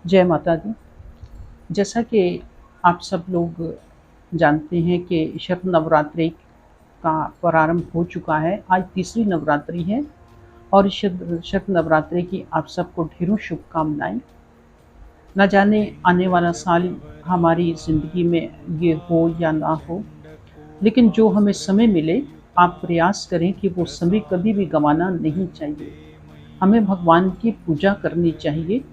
जय माता दी। जैसा कि आप सब लोग जानते हैं कि शरद नवरात्रि का प्रारंभ हो चुका है। आज तीसरी नवरात्रि है और शरद शरद नवरात्रि की आप सबको ढेरों शुभकामनाएं। न जाने आने वाला साल हमारी ज़िंदगी में ये हो या ना हो, लेकिन जो हमें समय मिले आप प्रयास करें कि वो समय कभी भी गंवाना नहीं चाहिए। हमें भगवान की पूजा करनी चाहिए।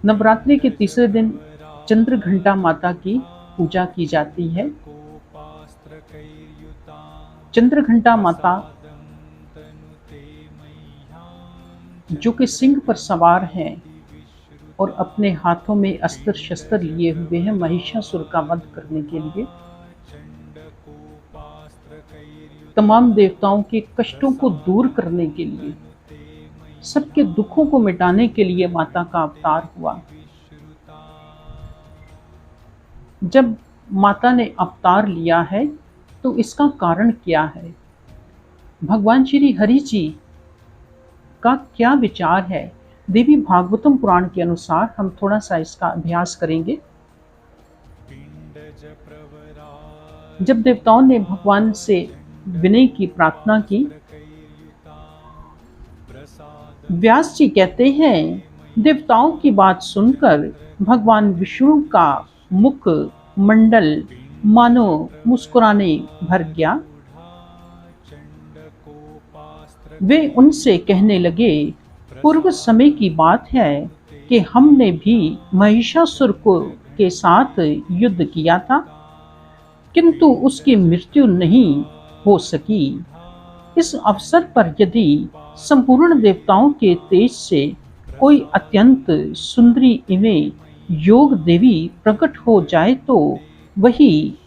नवरात्रि के तीसरे दिन चंद्रघंटा माता की पूजा की जाती है। चंद्रघंटा माता जो कि सिंह पर सवार हैं और अपने हाथों में अस्त्र शस्त्र लिए हुए हैं महिषासुर का वध करने के लिए, तमाम देवताओं के कष्टों को दूर करने के लिए, सबके दुखों को मिटाने के लिए माता का अवतार हुआ। जब माता ने अवतार लिया है तो इसका कारण क्या है, भगवान श्री हरि जी का क्या विचार है। देवी भागवतम पुराण के अनुसार हम थोड़ा सा इसका अभ्यास करेंगे। जब देवताओं ने भगवान से विनय की प्रार्थना की, व्यास जी कहते हैं, देवताओं की बात सुनकर भगवान विष्णु का मुख मंडल मानो मुस्कुराने भर गया। वे उनसे कहने लगे, पूर्व समय की बात है कि हमने भी महिषासुर को के साथ युद्ध किया था, किंतु उसकी मृत्यु नहीं हो सकी। इस अवसर पर यदि संपूर्ण देवताओं के तेज से कोई अत्यंत सुंदरी एवं योग देवी प्रकट हो जाए तो वही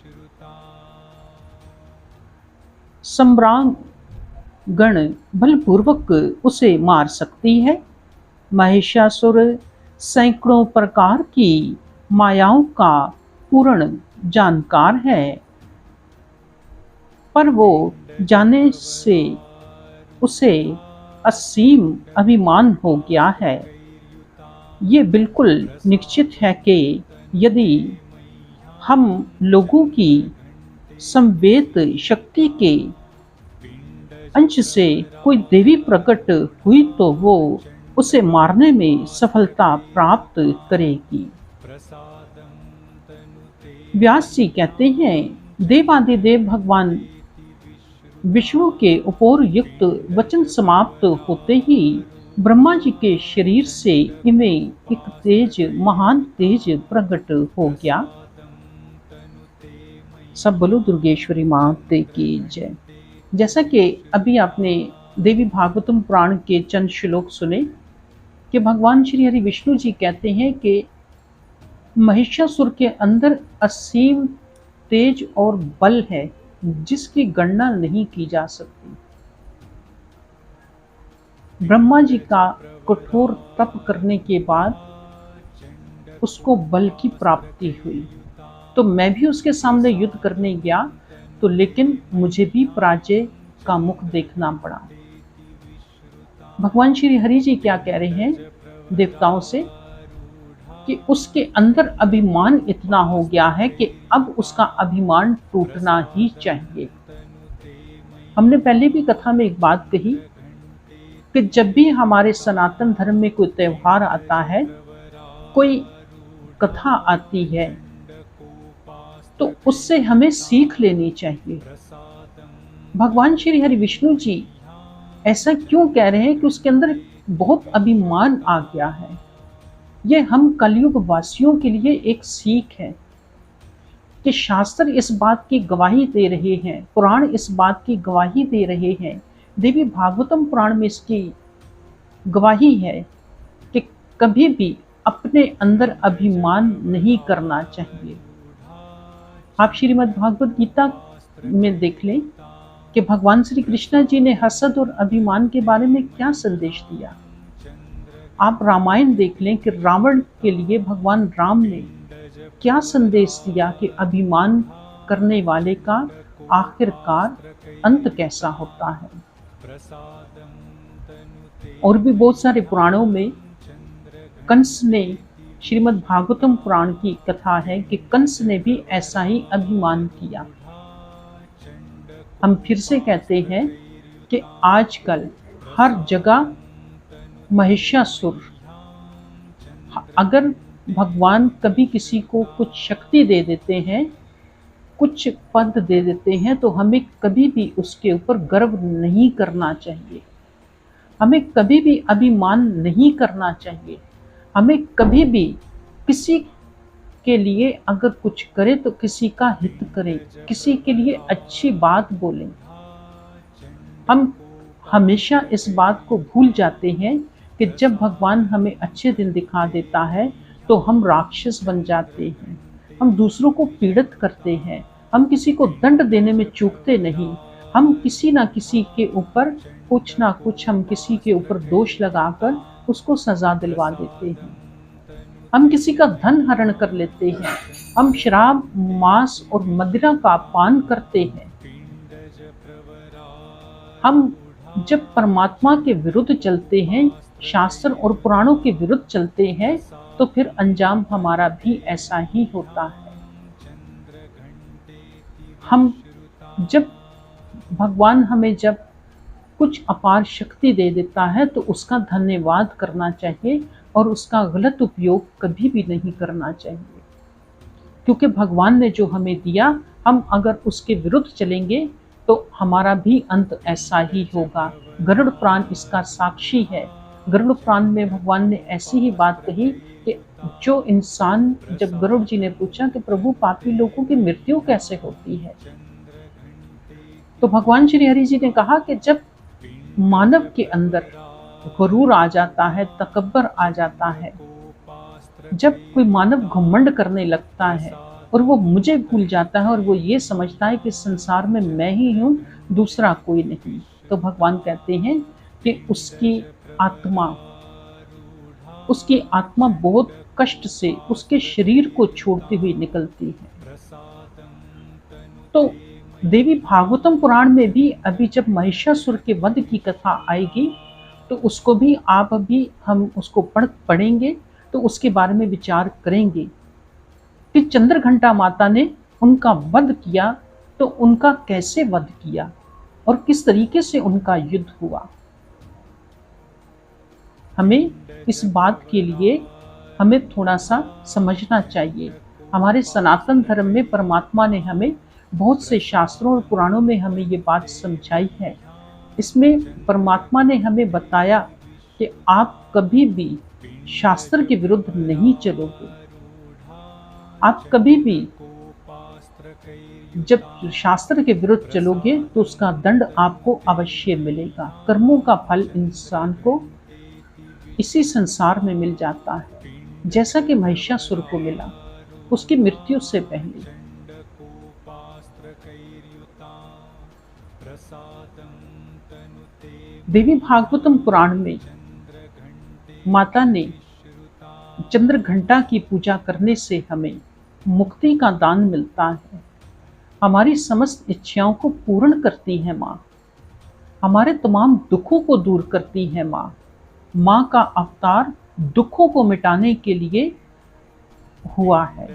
सम्रांग गण बलपूर्वक उसे मार सकती है। महिषासुर सैकड़ों प्रकार की मायाओं का पूर्ण जानकार है, पर वो जाने से उसे असीम अभिमान हो गया है। ये बिल्कुल निश्चित है कि यदि हम लोगों की संवेद शक्ति के अंश से कोई देवी प्रकट हुई तो वो उसे मारने में सफलता प्राप्त करेगी। व्यास जी कहते हैं, देवादिदेव भगवान विष्णु के उपौरयुक्त वचन समाप्त होते ही ब्रह्मा जी के शरीर से इनमें एक तेज महान तेज प्रकट हो गया। सब बोलो दुर्गेश्वरी माते की जय। जैसा कि अभी आपने देवी भागवतम पुराण के चंद श्लोक सुने कि भगवान श्री हरि विष्णु जी कहते हैं कि महिषासुर के अंदर असीम तेज और बल है जिसकी गणना नहीं की जा सकती। ब्रह्मा जी का कठोर तप करने के बाद उसको बल की प्राप्ति हुई, तो मैं भी उसके सामने युद्ध करने गया तो लेकिन मुझे भी पराजय का मुख देखना पड़ा। भगवान श्री हरि जी क्या कह रहे हैं देवताओं से कि उसके अंदर अभिमान इतना हो गया है कि अब उसका अभिमान टूटना ही चाहिए। हमने पहले भी कथा में एक बात कही कि जब भी हमारे सनातन धर्म में कोई त्योहार आता है, कोई कथा आती है, तो उससे हमें सीख लेनी चाहिए। भगवान श्री हरि विष्णु जी ऐसा क्यों कह रहे हैं कि उसके अंदर बहुत अभिमान आ गया है। ये हम कलयुग वासियों के लिए एक सीख है कि शास्त्र इस बात की गवाही दे रहे हैं, पुराण इस बात की गवाही दे रहे हैं, देवी भागवतम पुराण में इसकी गवाही है कि कभी भी अपने अंदर अभिमान नहीं करना चाहिए। आप श्रीमद् भागवत गीता में देख लें कि भगवान श्री कृष्ण जी ने हसद और अभिमान के बारे में क्या संदेश दिया। आप रामायण देख लें कि रावण के लिए भगवान राम ने क्या संदेश दिया कि अभिमान करने वाले का आखिरकार अंत कैसा होता है। और भी बहुत सारे पुराणों में कंस ने, श्रीमद् भागवतम पुराण की कथा है कि कंस ने भी ऐसा ही अभिमान किया। हम फिर से कहते हैं कि आजकल हर जगह महिषासुर, अगर भगवान कभी किसी को कुछ शक्ति दे देते हैं, कुछ पद दे देते हैं, तो हमें कभी भी उसके ऊपर गर्व नहीं करना चाहिए, हमें कभी भी अभिमान नहीं करना चाहिए। हमें कभी भी किसी के लिए अगर कुछ करे तो किसी का हित करें, किसी के लिए अच्छी बात बोलें। हम हमेशा इस बात को भूल जाते हैं कि जब भगवान हमें अच्छे दिन दिखा देता है तो हम राक्षस बन जाते हैं, हम दूसरों को पीड़ित करते हैं, हम किसी को दंड देने में चूकते नहीं, हम किसी ना किसी के ऊपर कुछ ना कुछ, हम किसी के ऊपर दोष लगाकर उसको सजा दिलवा देते हैं, हम किसी का धन हरण कर लेते हैं, हम शराब, मांस और मदिरा का पान करते हैं। हम जब परमात्मा के विरुद्ध चलते हैं, शास्त्र और पुराणों के विरुद्ध चलते हैं, तो फिर अंजाम हमारा भी ऐसा ही होता है। हम जब भगवान हमें जब कुछ अपार शक्ति दे देता है तो उसका धन्यवाद करना चाहिए और उसका गलत उपयोग कभी भी नहीं करना चाहिए, क्योंकि भगवान ने जो हमें दिया, हम अगर उसके विरुद्ध चलेंगे तो हमारा भी अंत ऐसा ही होगा। गरुड़ पुराण इसका साक्षी है। गरुड़ पुराण में भगवान ने ऐसी ही बात कही कि जो इंसान, जब गरुड़ जी ने पूछा कि प्रभु पापी लोगों की मृत्यु कैसे होती है, तो भगवान श्री हरि जी ने कहा कि जब मानव के अंदर गुरूर आ जाता है, तकब्बर आ जाता है, जब कोई मानव घमंड करने लगता है और वो मुझे भूल जाता है और वो ये समझता है कि संसार में मैं ही हूँ, दूसरा कोई नहीं, तो भगवान कहते हैं कि उसकी आत्मा बहुत कष्ट से उसके शरीर को छोड़ती हुई निकलती है। तो देवी भागवतम पुराण में भी अभी जब महिषासुर के वध की कथा आएगी तो उसको भी हम उसको पढ़ेंगे तो उसके बारे में विचार करेंगे कि चंद्रघंटा माता ने उनका वध किया, तो उनका कैसे वध किया और किस तरीके से उनका युद्ध हुआ। हमें इस बात के लिए हमें थोड़ा सा समझना चाहिए। हमारे सनातन धर्म में परमात्मा ने हमें बहुत से शास्त्रों और पुराणों में हमें ये बात समझाई है। इसमें परमात्मा ने हमें बताया कि आप कभी भी शास्त्र के विरुद्ध नहीं चलोगे। आप कभी भी जब शास्त्र के विरुद्ध चलोगे तो उसका दंड आपको अवश्य मिलेगा। कर्मों का फल इंसान को इसी संसार में मिल जाता है, जैसा कि महिषासुर को मिला उसकी मृत्यु से पहले। देवी भागवतम पुराण में माता ने चंद्रघंटा की पूजा करने से हमें मुक्ति का दान मिलता है। हमारी समस्त इच्छाओं को पूर्ण करती है माँ, हमारे तमाम दुखों को दूर करती है माँ। माँ का अवतार दुखों को मिटाने के लिए हुआ है।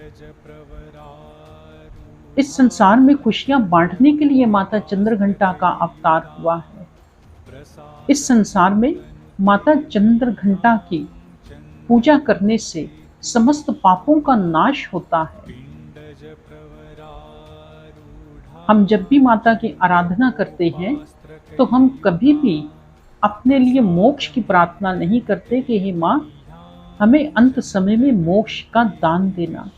इस संसार में खुशियां बांटने के लिए माता चंद्रघंटा का अवतार हुआ है। इस संसार में माता चंद्रघंटा की पूजा करने से समस्त पापों का नाश होता है। हम जब भी माता की आराधना करते हैं तो हम कभी भी अपने लिए मोक्ष की प्रार्थना नहीं करते कि हे माँ, हमें अंत समय में मोक्ष का दान देना।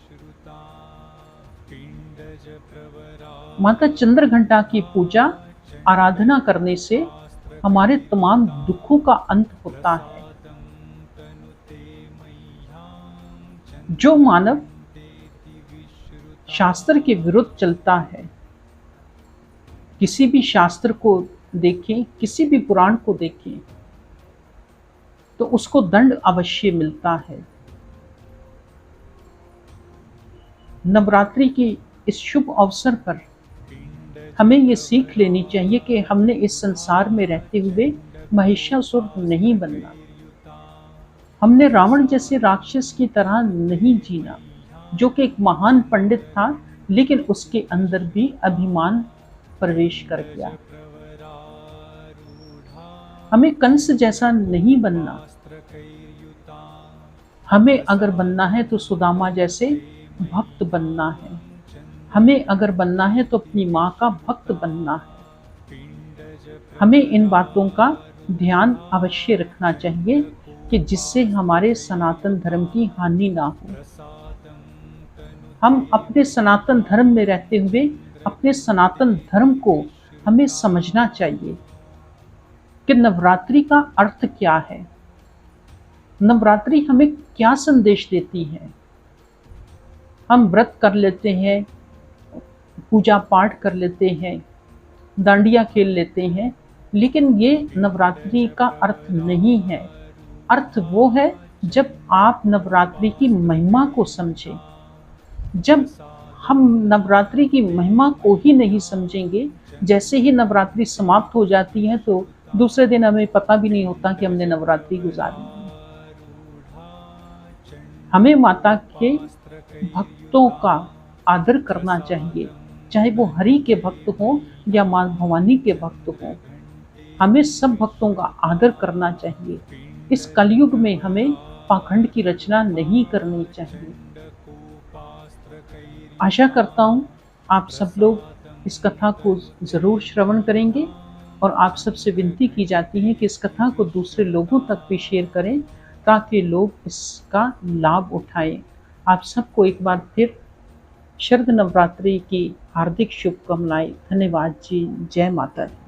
माता चंद्रघंटा की पूजा आराधना करने से हमारे तमाम दुखों का अंत होता है। जो मानव शास्त्र के विरुद्ध चलता है, किसी भी शास्त्र को देखें, किसी भी पुराण को देखें, तो उसको दंड अवश्य मिलता है। नवरात्रि की इस शुभ अवसर पर हमें ये सीख लेनी चाहिए कि हमने इस संसार में रहते हुए महिषासुर नहीं बनना। हमने रावण जैसे राक्षस की तरह नहीं जीना, जो कि एक महान पंडित था, लेकिन उसके अंदर भी अभिमान प्रवेश कर गया। हमें कंस जैसा नहीं बनना। हमें अगर बनना है तो सुदामा जैसे भक्त बनना है। हमें अगर बनना है तो अपनी माँ का भक्त बनना है। हमें इन बातों का ध्यान अवश्य रखना चाहिए कि जिससे हमारे सनातन धर्म की हानि ना हो। हम अपने सनातन धर्म में रहते हुए अपने सनातन धर्म को हमें समझना चाहिए कि नवरात्रि का अर्थ क्या है, नवरात्रि हमें क्या संदेश देती है। हम व्रत कर लेते हैं, पूजा पाठ कर लेते हैं, डांडिया खेल लेते हैं, लेकिन ये नवरात्रि का अर्थ नहीं है। अर्थ वो है जब आप नवरात्रि की महिमा को समझें। जब हम नवरात्रि की महिमा को ही नहीं समझेंगे, जैसे ही नवरात्रि समाप्त हो जाती है तो दूसरे दिन हमें पता भी नहीं होता कि हमने नवरात्रि गुजारी है। हमें माता के भक्तों का आदर करना चाहिए, चाहे वो हरि के भक्त हों या माँ भवानी के भक्त हों। हमें सब भक्तों का आदर करना चाहिए। इस कलयुग में हमें पाखंड की रचना नहीं करनी चाहिए। आशा करता हूँ आप सब लोग इस कथा को ज़रूर श्रवण करेंगे और आप सबसे विनती की जाती है कि इस कथा को दूसरे लोगों तक भी शेयर करें ताकि लोग इसका लाभ उठाएं। आप सबको एक बार फिर शरद नवरात्रि की हार्दिक शुभकामनाएं। धन्यवाद जी। जय माता दी।